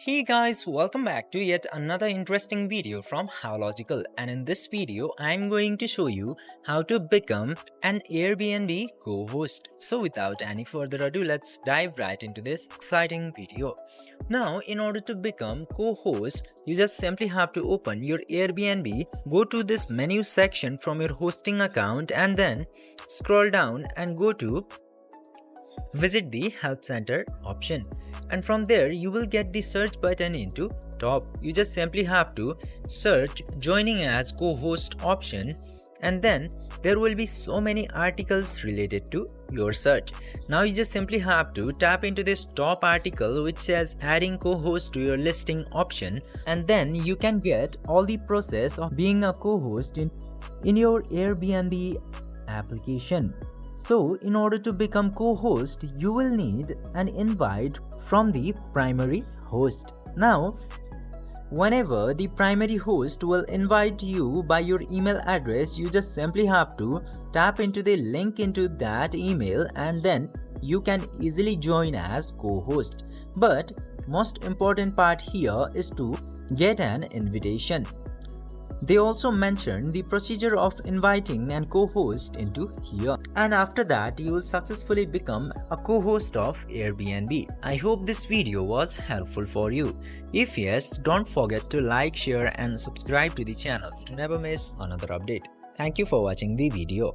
Hey guys, welcome back to yet another interesting video from How Logical, and in this video I'm going to show you how to become an Airbnb co-host. So without any further ado, let's dive right into this exciting video. Now in order to become co-host, you just simply have to open your Airbnb, go to this menu section from your hosting account and then scroll down and go to visit the help center option, and from there you will get the search button into top. You just simply have to search joining as co-host option, and then there will be so many articles related to your search. Now you just simply have to tap into this top article which says adding co-host to your listing option, and then you can get all the process of being a co-host in your Airbnb application. So, in order to become co-host, you will need an invite from the primary host. Now, whenever the primary host will invite you by your email address, you just simply have to tap into the link into that email and then you can easily join as co-host. But most important part here is to get an invitation. They also mentioned the procedure of inviting and co-host into here, and after that you will successfully become a co-host of Airbnb. I hope this video was helpful for you. If yes, don't forget to like, share and subscribe to the channel to never miss another update. Thank you for watching the video.